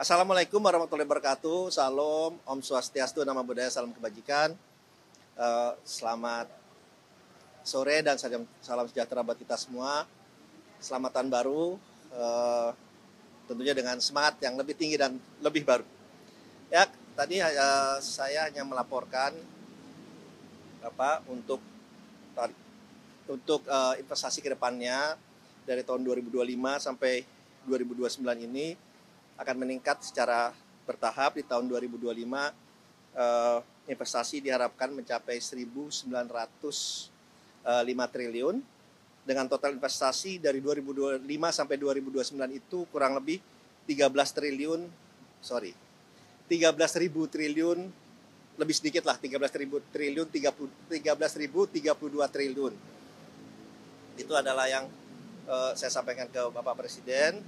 Assalamualaikum warahmatullahi wabarakatuh. Salam, Om Swastiastu, Namo Buddhaya, salam kebajikan. Selamat sore dan salam sejahtera buat kita semua. Selamat tahun baru, tentunya dengan semangat yang lebih tinggi dan lebih baru. Ya, tadi saya hanya melaporkan untuk investasi ke depannya dari tahun 2025 sampai 2029 ini akan meningkat secara bertahap. Di tahun 2025 investasi diharapkan mencapai 1.905 triliun dengan total investasi dari 2025 sampai 2029 itu kurang lebih 13.000 triliun, lebih sedikit lah, 13.032 triliun. Itu adalah yang saya sampaikan ke Bapak Presiden,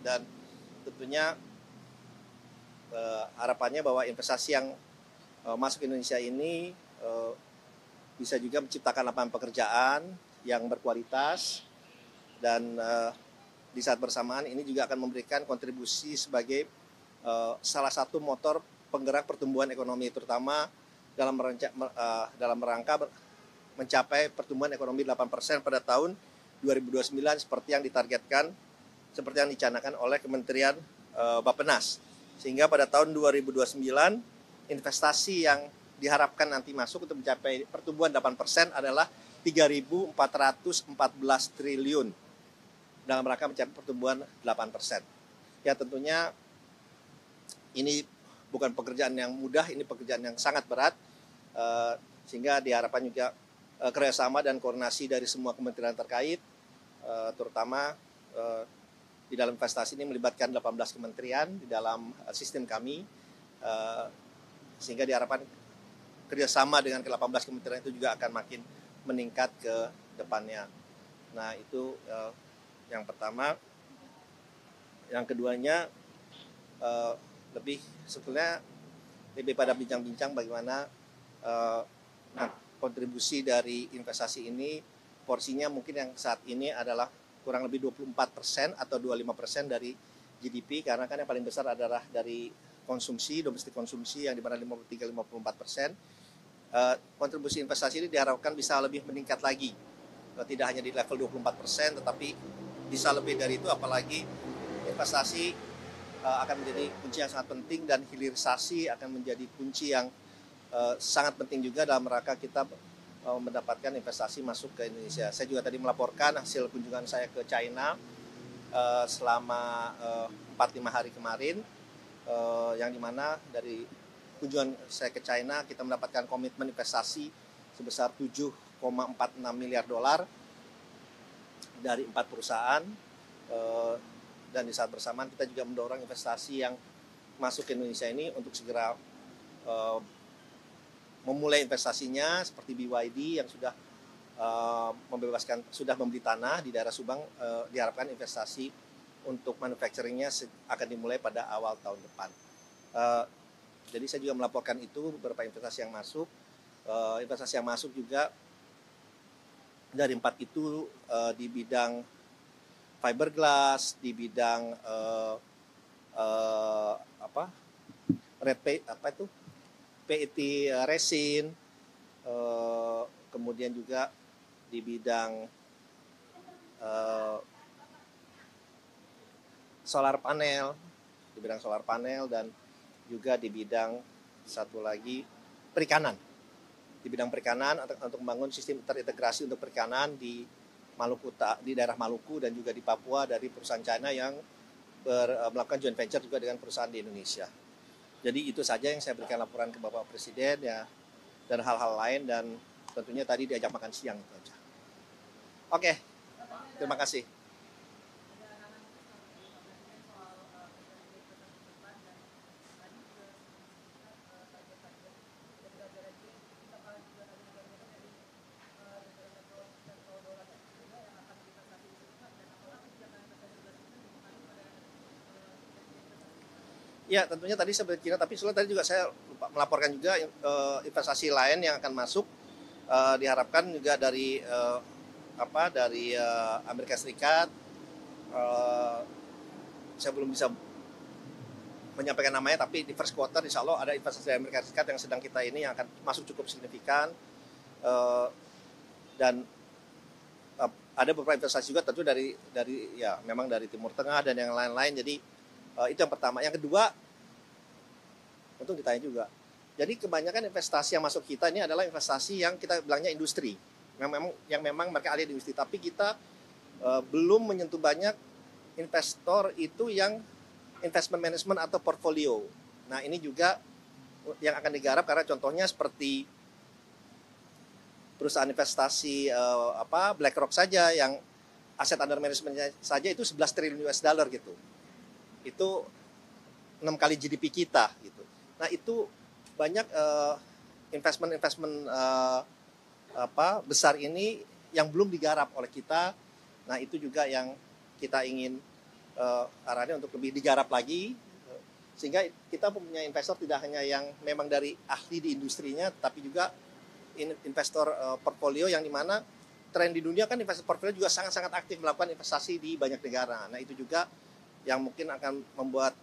dan tentunya harapannya bahwa investasi yang masuk ke Indonesia ini bisa juga menciptakan lapangan pekerjaan yang berkualitas, dan di saat bersamaan ini juga akan memberikan kontribusi sebagai salah satu motor penggerak pertumbuhan ekonomi, terutama dalam rangka mencapai pertumbuhan ekonomi 8% pada tahun 2029 seperti yang ditargetkan, seperti yang dicanangkan oleh Kementerian Bappenas. Sehingga pada tahun 2029 investasi yang diharapkan nanti masuk untuk mencapai pertumbuhan 8% adalah 3.414 triliun dalam rangka mencapai pertumbuhan 8%. Ya, tentunya ini bukan pekerjaan yang mudah, ini pekerjaan yang sangat berat, sehingga diharapkan juga kerjasama dan koordinasi dari semua kementerian terkait, terutama di dalam investasi ini melibatkan 18 kementerian di dalam sistem kami, sehingga diharapkan kerjasama dengan ke-18 kementerian itu juga akan makin meningkat ke depannya. Nah, itu yang pertama. Yang keduanya sebetulnya lebih pada bincang-bincang bagaimana kontribusi dari investasi ini, porsinya mungkin yang saat ini adalah kurang lebih 24% atau 25% dari GDP, karena kan yang paling besar adalah dari konsumsi, domestik konsumsi yang di mana 53-54%. Kontribusi investasi ini diharapkan bisa lebih meningkat lagi, tidak hanya di level 24%, tetapi bisa lebih dari itu, apalagi investasi akan menjadi kunci yang sangat penting, dan hilirisasi akan menjadi kunci yang sangat penting juga dalam rangka kita mendapatkan investasi masuk ke Indonesia. Saya juga tadi melaporkan hasil kunjungan saya ke China selama 4-5 hari kemarin, yang dimana dari kunjungan saya ke China kita mendapatkan komitmen investasi sebesar 7,46 miliar dolar dari 4 perusahaan, dan di saat bersamaan kita juga mendorong investasi yang masuk ke Indonesia ini untuk segera memulai investasinya, seperti BYD yang sudah sudah membeli tanah di daerah Subang. Diharapkan investasi untuk manufacturingnya akan dimulai pada awal tahun depan. Jadi saya juga melaporkan itu beberapa investasi yang masuk. Investasi yang masuk juga dari 4 itu di bidang fiberglass, di bidang PET resin, kemudian juga di bidang solar panel, dan juga di bidang satu lagi perikanan. Di bidang perikanan untuk membangun sistem terintegrasi untuk perikanan di Maluku, di daerah Maluku, dan juga di Papua dari perusahaan China yang melakukan joint venture juga dengan perusahaan di Indonesia. Jadi itu saja yang saya berikan laporan ke Bapak Presiden, ya, dan hal-hal lain, dan tentunya tadi diajak makan siang itu aja. Oke, terima kasih. Ya, tentunya tadi saya berkira, tapi tadi juga saya lupa melaporkan juga investasi lain yang akan masuk. Diharapkan juga dari Amerika Serikat. Saya belum bisa menyampaikan namanya, tapi di first quarter insya Allah ada investasi dari Amerika Serikat yang sedang kita ini yang akan masuk cukup signifikan. Dan ada beberapa investasi juga tentu dari ya memang dari Timur Tengah dan yang lain-lain. Jadi itu yang pertama. Yang kedua, untung ditanya juga. Jadi kebanyakan investasi yang masuk kita ini adalah investasi yang kita bilangnya industri, yang memang mereka ahli di industri. Tapi kita belum menyentuh banyak investor itu yang investment management atau portfolio. Nah ini juga yang akan digarap karena contohnya seperti perusahaan investasi BlackRock saja yang aset under managementnya saja itu 11 triliun US dollar gitu. Itu 6 kali GDP kita gitu. Nah itu banyak investment besar ini yang belum digarap oleh kita. Nah itu juga yang kita ingin arahnya untuk lebih digarap lagi, sehingga kita punya investor tidak hanya yang memang dari ahli di industrinya, tapi juga investor portfolio yang dimana tren di dunia kan investor portfolio juga sangat-sangat aktif melakukan investasi di banyak negara. Nah itu juga yang mungkin akan membuat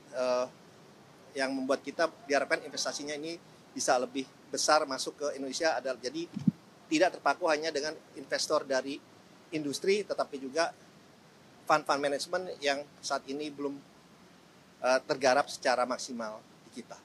kita diharapkan investasinya ini bisa lebih besar masuk ke Indonesia, jadi tidak terpaku hanya dengan investor dari industri, tetapi juga fund management yang saat ini belum tergarap secara maksimal di kita.